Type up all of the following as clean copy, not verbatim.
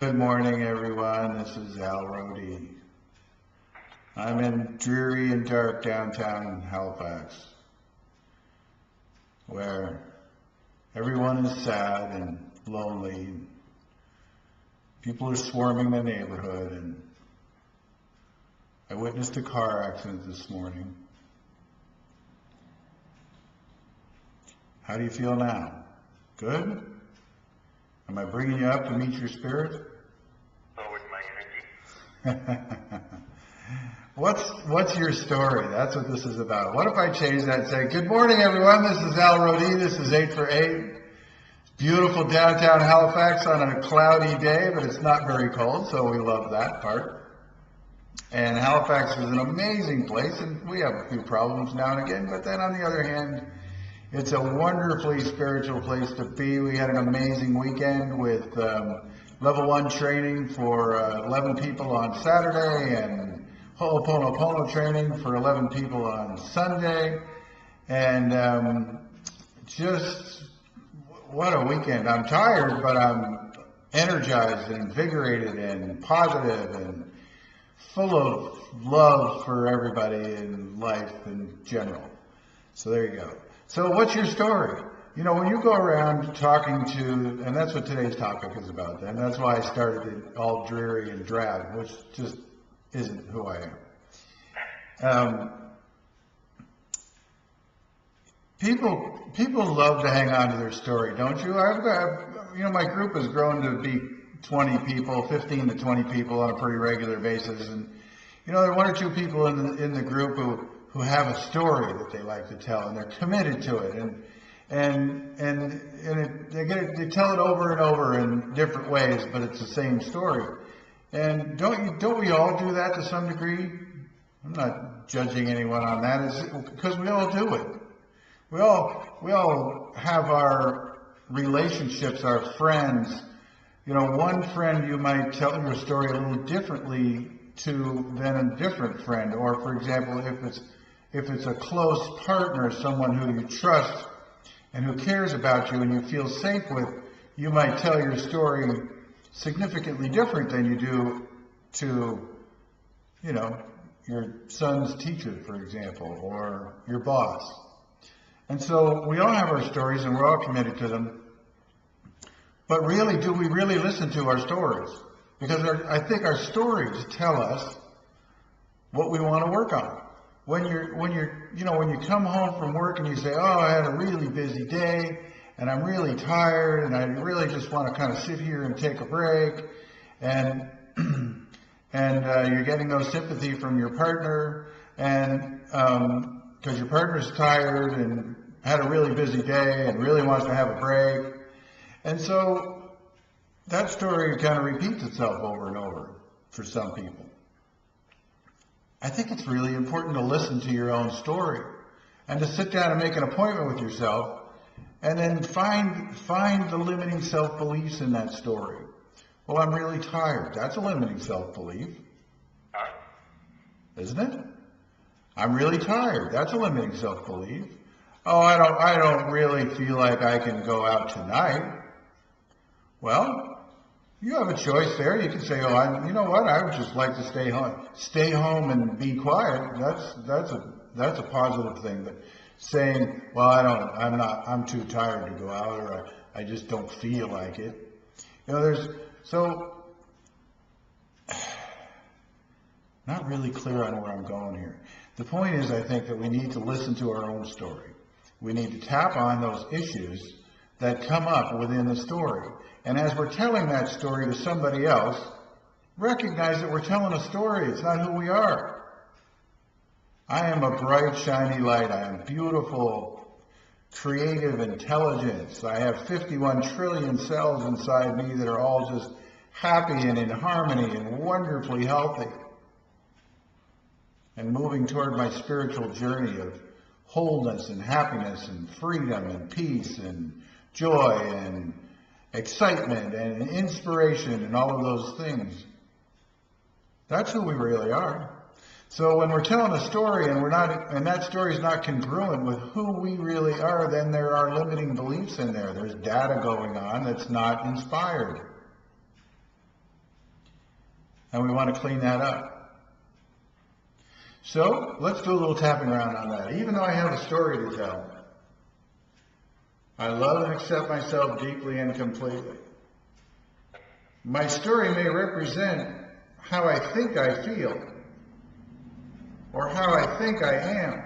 Good morning, everyone. This is Rodee. I'm in dreary and dark downtown Halifax, where everyone is sad and lonely. People are swarming the neighborhood, and I witnessed a car accident this morning. How do you feel now? Good? Am I bringing you up to meet your spirit? What's your story? That's what this is about. What if I change that and say, good morning, everyone. This is Rodee. This is 8 for 8. It's beautiful downtown Halifax on a cloudy day, but it's not very cold, so we love that part. And Halifax is an amazing place, and we have a few problems now and again, but then on the other hand, it's a wonderfully spiritual place to be. We had an amazing weekend with level 1 training for 11 people on Saturday and Ho'oponopono training for 11 people on Sunday. And just what a weekend. I'm tired, but I'm energized and invigorated and positive and full of love for everybody in life in general. So there you go. So what's your story? You know, when you go around talking to, and that's what today's topic is about, and that's why I started it all dreary and drab, which just isn't who I am. People love to hang on to their story, don't you? My group has grown to be 20 people, 15 to 20 people on a pretty regular basis, and there are one or two people in the group who have a story that they like to tell, and they're committed to it, they tell it over and over in different ways, but it's the same story. And don't we all do that to some degree? I'm not judging anyone on that. It's because we all do it. We all have our relationships, our friends. One friend you might tell your story a little differently to than a different friend. Or for example, if it's a close partner, someone who you trust and who cares about you and you feel safe with, you might tell your story significantly different than you do to, your son's teacher, for example, or your boss. And so we all have our stories and we're all committed to them. But really, do we really listen to our stories? Because I think our stories tell us what we want to work on. When you come home from work and you say, oh, I had a really busy day and I'm really tired and I really just want to kind of sit here and take a break, and you're getting no sympathy from your partner, and because your partner's tired and had a really busy day and really wants to have a break, and so that story kind of repeats itself over and over for some people. I think it's really important to listen to your own story and to sit down and make an appointment with yourself and then find the limiting self-beliefs in that story. Well, I'm really tired. That's a limiting self-belief, isn't it? I'm really tired. That's a limiting self-belief. Oh, I don't really feel like I can go out tonight. Well, you have a choice there. You can say, oh, you know what? I would just like to stay home and be quiet. That's a positive thing. But saying, well, I'm too tired to go out, or I just don't feel like it. Not really clear on where I'm going here. The point is, I think that we need to listen to our own story. We need to tap on those issues that come up within the story. And as we're telling that story to somebody else, recognize that we're telling a story. It's not who we are. I am a bright, shiny light. I am beautiful, creative intelligence. I have 51 trillion cells inside me that are all just happy and in harmony and wonderfully healthy, and moving toward my spiritual journey of wholeness and happiness and freedom and peace and joy and excitement and inspiration and all of those things. That's who we really are. So when we're telling a story and that story is not congruent with who we really are, then there are limiting beliefs in there. There's data going on that's not inspired. and we want to clean that up. So let's do a little tapping around on that. Even though I have a story to tell, I love and accept myself deeply and completely. My story may represent how I think I feel, or how I think I am.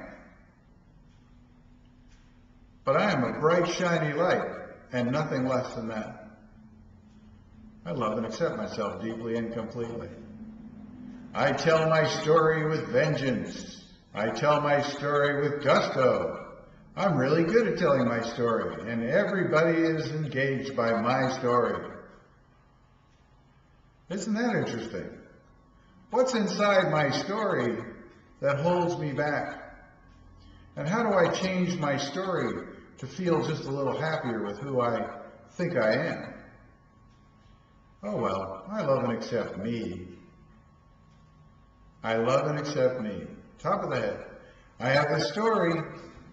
But I am a bright, shiny light, and nothing less than that. I love and accept myself deeply and completely. I tell my story with vengeance. I tell my story with gusto. I'm really good at telling my story, and everybody is engaged by my story. Isn't that interesting? What's inside my story that holds me back? And how do I change my story to feel just a little happier with who I think I am? Oh well, I love and accept me. I love and accept me. Top of the head. I have a story.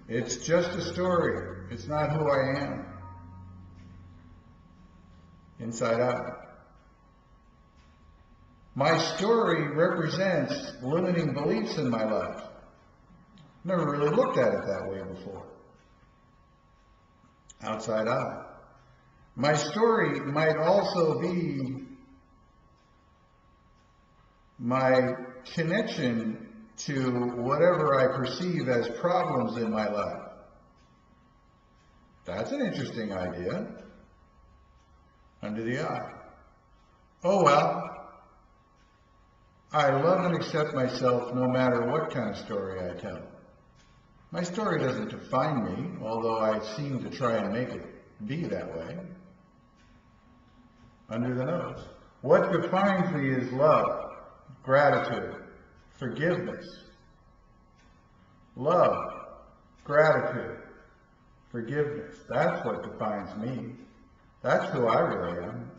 It's just a story. It's not who I am. Inside out. My story represents limiting beliefs in my life. Never really looked at it that way before. Outside out. My story might also be my connection to whatever I perceive as problems in my life. That's an interesting idea. Under the eye. Oh well. I love and accept myself no matter what kind of story I tell. My story doesn't define me, although I seem to try and make it be that way. Under the nose. What defines me is love, gratitude, forgiveness. Love, gratitude, forgiveness. That's what defines me. That's who I really am.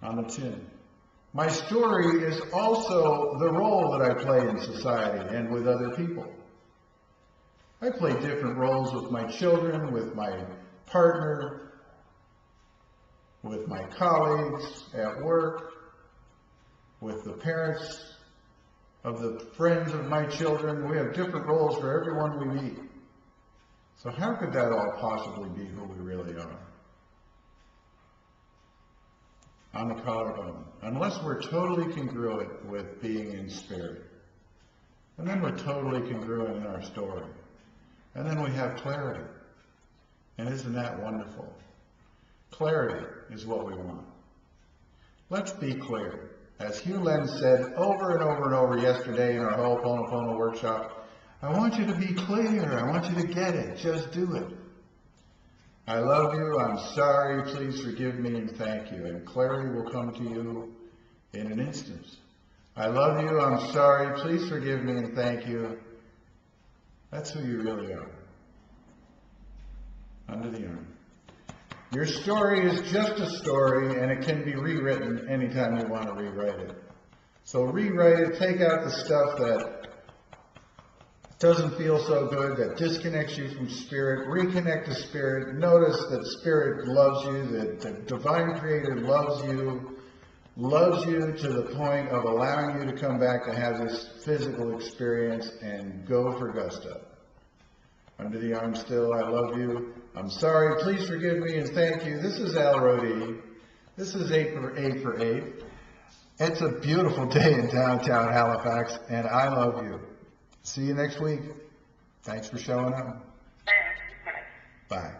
On the chin. My story is also the role that I play in society and with other people. I play different roles with my children, with my partner, with my colleagues at work, with the parents of the friends of my children. We have different roles for everyone we meet. So how could that all possibly be who we really are? On the collarbone, unless we're totally congruent with being in spirit. And then we're totally congruent in our story. And then we have clarity. And isn't that wonderful? Clarity is what we want. Let's be clear. As Hugh Len said over and over and over yesterday in our Ho'oponopono workshop, I want you to be clear. I want you to get it. Just do it. I love you, I'm sorry, please forgive me, and thank you. And clarity will come to you in an instant. I love you, I'm sorry, please forgive me, and thank you. That's who you really are. Under the arm. Your story is just a story, and it can be rewritten anytime you want to rewrite it. So rewrite it, take out the stuff that doesn't feel so good, that disconnects you from spirit. Reconnect to spirit. Notice that spirit loves you, that the divine creator loves you to the point of allowing you to come back to have this physical experience, and go for gusto. Under the arm still, I love you. I'm sorry, please forgive me, and thank you. This is Al Rodee. This is 8 for 8. It's a beautiful day in downtown Halifax, and I love you. See you next week. Thanks for showing up. Bye.